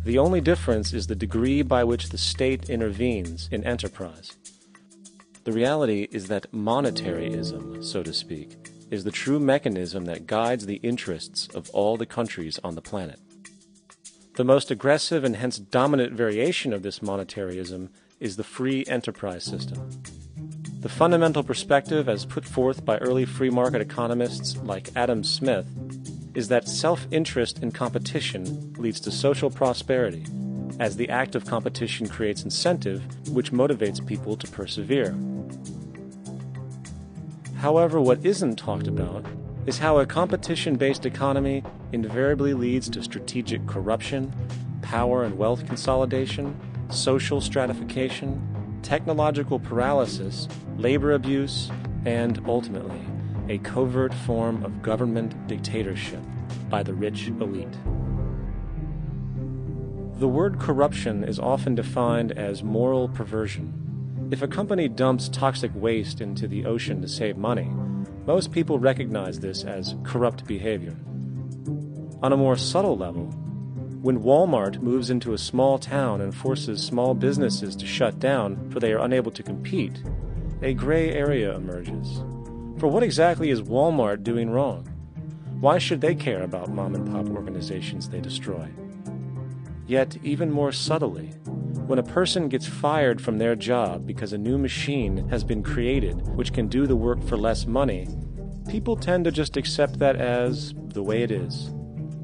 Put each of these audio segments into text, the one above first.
The only difference is the degree by which the state intervenes in enterprise. The reality is that monetaryism, so to speak, is the true mechanism that guides the interests of all the countries on the planet. The most aggressive and hence dominant variation of this monetaryism is the free enterprise system. The fundamental perspective, as put forth by early free market economists like Adam Smith, is that self-interest in competition leads to social prosperity, as the act of competition creates incentive, which motivates people to persevere. However, what isn't talked about is how a competition-based economy invariably leads to strategic corruption, power and wealth consolidation, social stratification, technological paralysis, labor abuse, and, ultimately, a covert form of government dictatorship by the rich elite. The word corruption is often defined as moral perversion. If a company dumps toxic waste into the ocean to save money, most people recognize this as corrupt behavior. On a more subtle level, when Walmart moves into a small town and forces small businesses to shut down for they are unable to compete, a gray area emerges. For what exactly is Walmart doing wrong? Why should they care about mom-and-pop organizations they destroy? Yet, even more subtly, when a person gets fired from their job because a new machine has been created which can do the work for less money, people tend to just accept that as the way it is,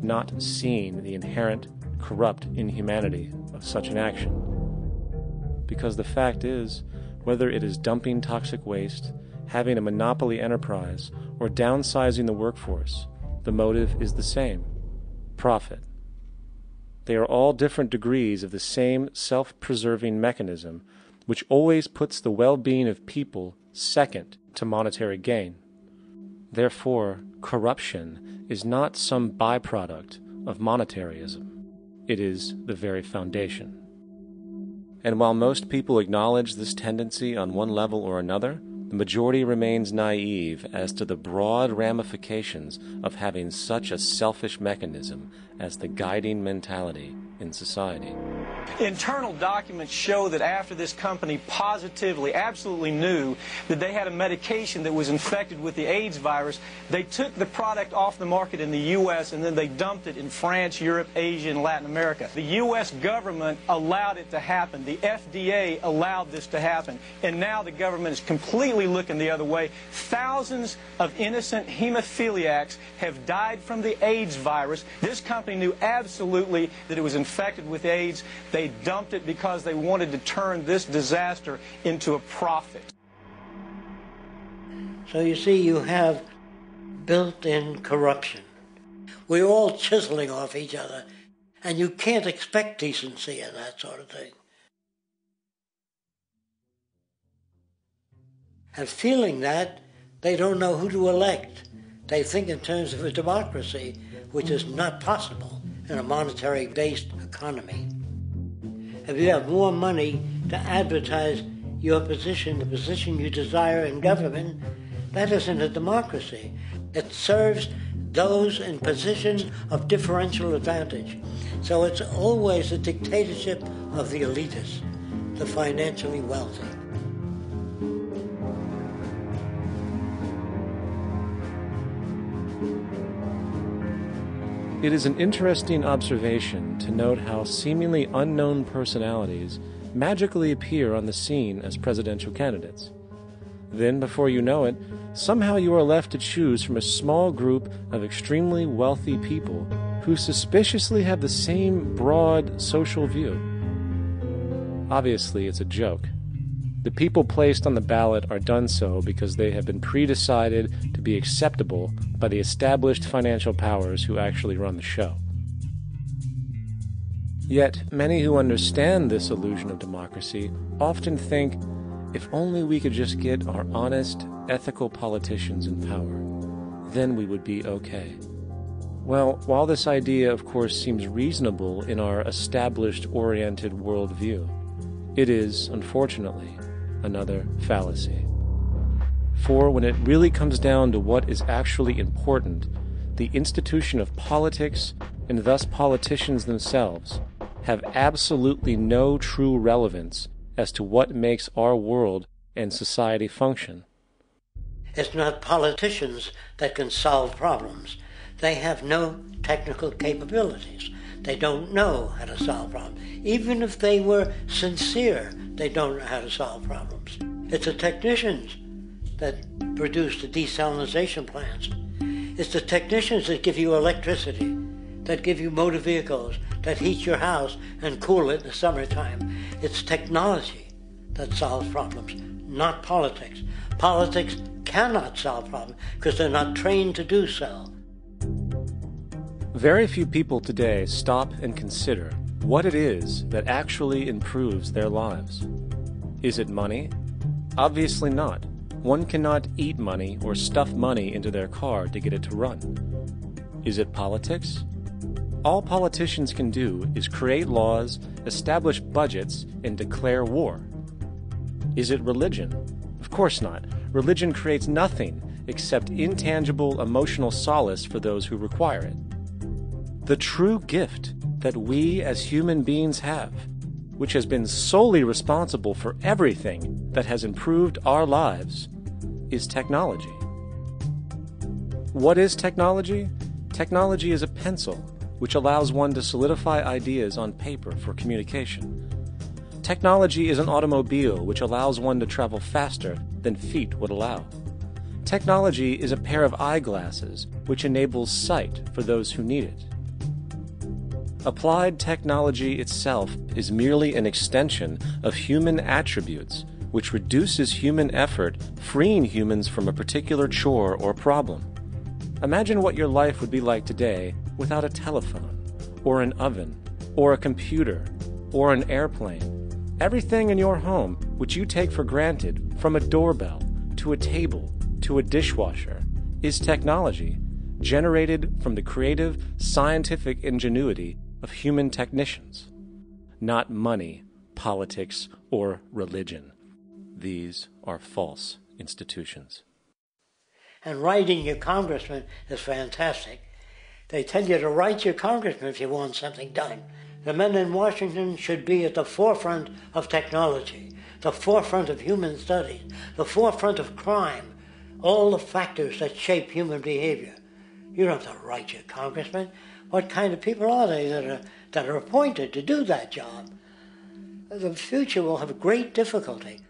not seeing the inherent, corrupt inhumanity of such an action. Because the fact is, whether it is dumping toxic waste, having a monopoly enterprise, or downsizing the workforce, the motive is the same: profit. They are all different degrees of the same self-preserving mechanism, which always puts the well-being of people second to monetary gain. Therefore, corruption is not some byproduct of monetaryism. It is the very foundation. And while most people acknowledge this tendency on one level or another, the majority remains naive as to the broad ramifications of having such a selfish mechanism as the guiding mentality in society. Internal documents show that after this company positively, absolutely knew that they had a medication that was infected with the AIDS virus, they took the product off the market in the U.S. and then they dumped it in France, Europe, Asia, and Latin America. The U.S. government allowed it to happen. The FDA allowed this to happen. And now the government is completely looking the other way. Thousands of innocent hemophiliacs have died from the AIDS virus. This company knew absolutely that it was infected with AIDS. They dumped it because they wanted to turn this disaster into a profit. So you see, you have built-in corruption. We're all chiseling off each other, and you can't expect decency in that sort of thing. And feeling that, they don't know who to elect. They think in terms of a democracy, which is not possible in a monetary-based economy. If you have more money to advertise your position, the position you desire in government, that isn't a democracy. It serves those in positions of differential advantage. So it's always a dictatorship of the elitists, the financially wealthy. It is an interesting observation to note how seemingly unknown personalities magically appear on the scene as presidential candidates. Then, before you know it, somehow you are left to choose from a small group of extremely wealthy people who suspiciously have the same broad social view. Obviously, it's a joke. The people placed on the ballot are done so because they have been pre-decided to be acceptable by the established financial powers who actually run the show. Yet, many who understand this illusion of democracy often think, if only we could just get our honest, ethical politicians in power, then we would be okay. Well, while this idea, of course, seems reasonable in our established-oriented worldview, it is, unfortunately, another fallacy. For when it really comes down to what is actually important, the institution of politics, and thus politicians themselves, have absolutely no true relevance as to what makes our world and society function. It's not politicians that can solve problems. They have no technical capabilities. They don't know how to solve problems. Even if they were sincere, they don't know how to solve problems. It's the technicians that produce the desalination plants. It's the technicians that give you electricity, that give you motor vehicles, that heat your house and cool it in the summertime. It's technology that solves problems, not politics. Politics cannot solve problems because they're not trained to do so. Very few people today stop and consider what it is that actually improves their lives. Is it money? Obviously not. One cannot eat money or stuff money into their car to get it to run. Is it politics? All politicians can do is create laws, establish budgets, and declare war. Is it religion? Of course not. Religion creates nothing except intangible emotional solace for those who require it. The true gift that we as human beings have, which has been solely responsible for everything that has improved our lives, is technology. What is technology? Technology is a pencil which allows one to solidify ideas on paper for communication. Technology is an automobile which allows one to travel faster than feet would allow. Technology is a pair of eyeglasses which enables sight for those who need it. Applied technology itself is merely an extension of human attributes which reduces human effort, freeing humans from a particular chore or problem. Imagine what your life would be like today without a telephone, or an oven, or a computer, or an airplane. Everything in your home which you take for granted, from a doorbell to a table to a dishwasher, is technology generated from the creative, scientific ingenuity of human technicians, not money, politics, or religion. These are false institutions. And writing your congressman is fantastic. They tell you to write your congressman if you want something done. The men in Washington should be at the forefront of technology, the forefront of human studies, the forefront of crime, all the factors that shape human behavior. You don't have to write your congressman. What kind of people are they that are appointed to do that job? The future will have great difficulty.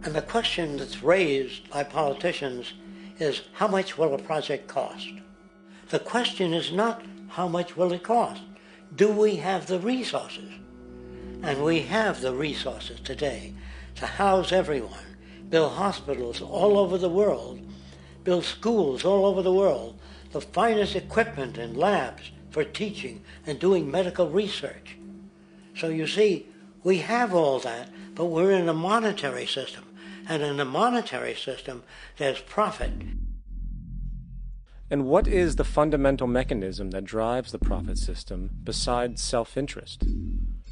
And the question that's raised by politicians is, how much will a project cost? The question is not, how much will it cost? Do we have the resources? And we have the resources today to house everyone, build hospitals all over the world, build schools all over the world, the finest equipment and labs for teaching and doing medical research. So you see, we have all that, but we're in a monetary system. And in a monetary system, there's profit. And what is the fundamental mechanism that drives the profit system besides self-interest?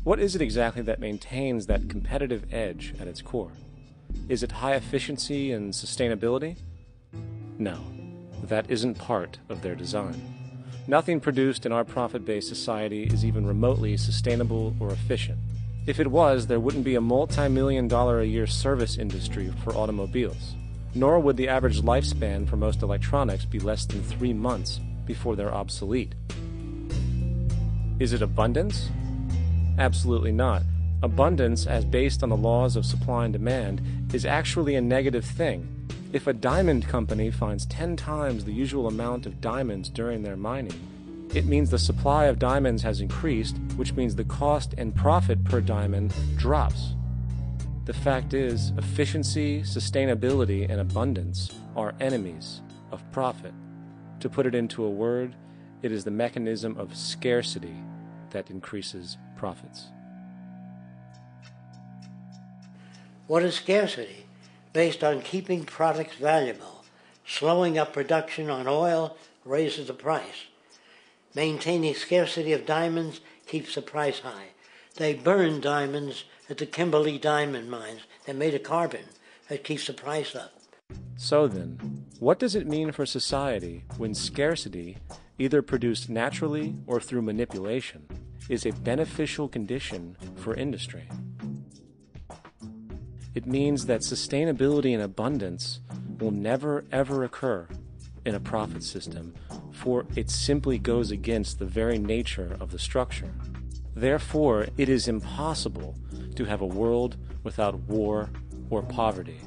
What is it exactly that maintains that competitive edge at its core? Is it high efficiency and sustainability? No, that isn't part of their design. Nothing produced in our profit-based society is even remotely sustainable or efficient. If it was, there wouldn't be a multi-million-dollar-a-year service industry for automobiles, nor would the average lifespan for most electronics be less than 3 months before they're obsolete. Is it abundance? Absolutely not. Abundance, as based on the laws of supply and demand, is actually a negative thing. If a diamond company finds 10 times the usual amount of diamonds during their mining, it means the supply of diamonds has increased, which means the cost and profit per diamond drops. The fact is, efficiency, sustainability, and abundance are enemies of profit. To put it into a word, it is the mechanism of scarcity that increases profits. What is scarcity? Based on keeping products valuable. Slowing up production on oil raises the price. Maintaining scarcity of diamonds keeps the price high. They burn diamonds at the Kimberley diamond mines. They're made of carbon. That keeps the price up. So then, what does it mean for society when scarcity, either produced naturally or through manipulation, is a beneficial condition for industry? It means that sustainability and abundance will never ever occur in a profit system, for it simply goes against the very nature of the structure. Therefore, it is impossible to have a world without war or poverty.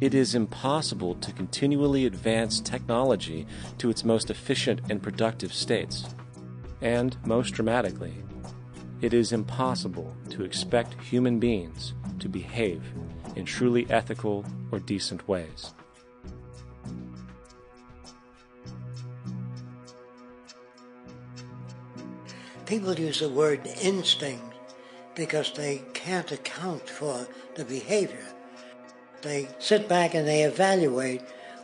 It is impossible to continually advance technology to its most efficient and productive states. And, most dramatically, it is impossible to expect human beings to behave in truly ethical or decent ways. People use the word instinct because they can't account for the behavior. They sit back and they evaluate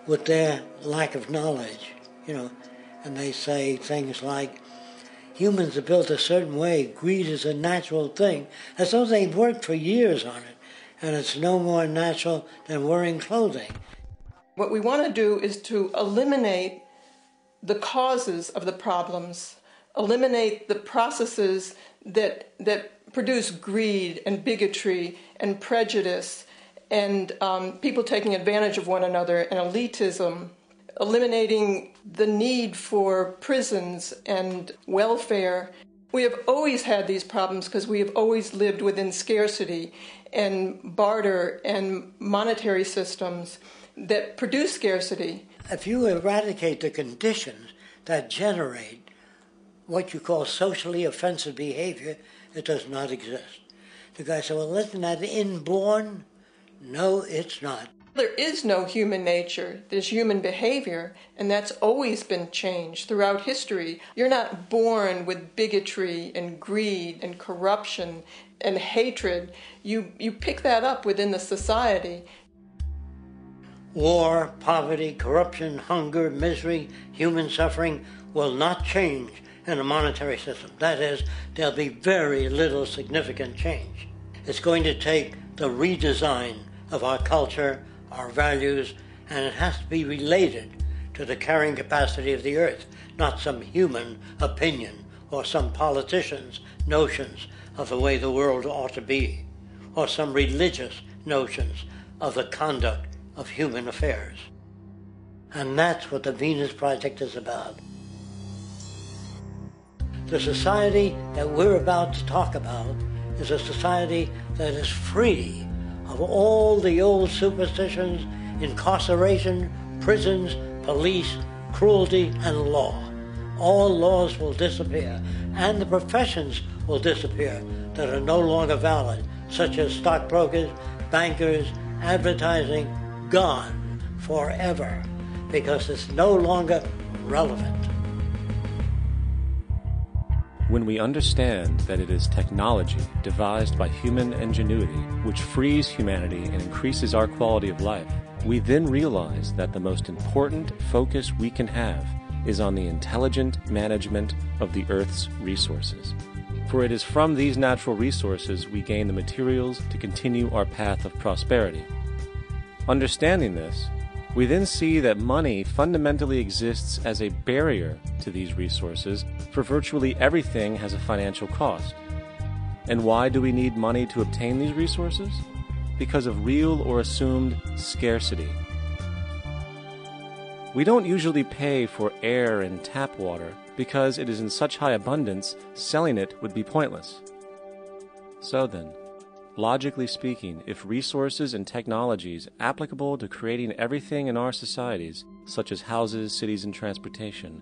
with their lack of knowledge, and they say things like, humans are built a certain way, greed is a natural thing, as though they've worked for years on it, and it's no more natural than wearing clothing. What we want to do is to eliminate the causes of the problems, eliminate the processes that produce greed and bigotry and prejudice and people taking advantage of one another and elitism, eliminating the need for prisons and welfare. We have always had these problems because we have always lived within scarcity and barter and monetary systems that produce scarcity. If you eradicate the conditions that generate what you call socially offensive behavior, it does not exist. The guy said, well, isn't that inborn? No, it's not. There is no human nature. There's human behavior, and that's always been changed throughout history. You're not born with bigotry and greed and corruption and hatred. You pick that up within the society. War, poverty, corruption, hunger, misery, human suffering will not change in a monetary system. That is, there'll be very little significant change. It's going to take the redesign of our culture, our values, and it has to be related to the carrying capacity of the earth, not some human opinion or some politician's notions of the way the world ought to be, or some religious notions of the conduct of human affairs. And that's what the Venus Project is about. The society that we're about to talk about is a society that is free of all the old superstitions, incarceration, prisons, police, cruelty, and law. All laws will disappear, and the professions will disappear that are no longer valid, such as stockbrokers, bankers, advertising, gone forever, because it's no longer relevant. When we understand that it is technology devised by human ingenuity which frees humanity and increases our quality of life, we then realize that the most important focus we can have is on the intelligent management of the Earth's resources. For it is from these natural resources we gain the materials to continue our path of prosperity. Understanding this, we then see that money fundamentally exists as a barrier to these resources, for virtually everything has a financial cost. And why do we need money to obtain these resources? Because of real or assumed scarcity. We don't usually pay for air and tap water because it is in such high abundance, selling it would be pointless. So then, logically speaking, if resources and technologies applicable to creating everything in our societies, such as houses, cities, and transportation,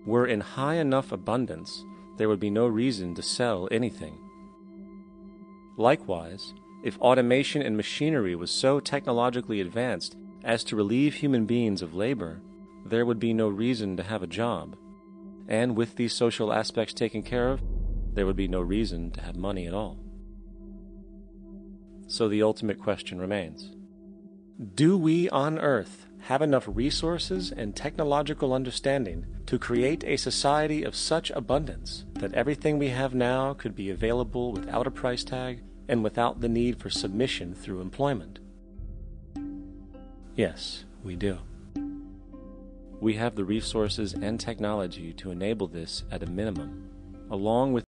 were in high enough abundance, there would be no reason to sell anything. Likewise, if automation and machinery was so technologically advanced as to relieve human beings of labor, there would be no reason to have a job. And with these social aspects taken care of, there would be no reason to have money at all. So the ultimate question remains: do we on Earth have enough resources and technological understanding to create a society of such abundance that everything we have now could be available without a price tag and without the need for submission through employment? Yes, we do. We have the resources and technology to enable this at a minimum, along with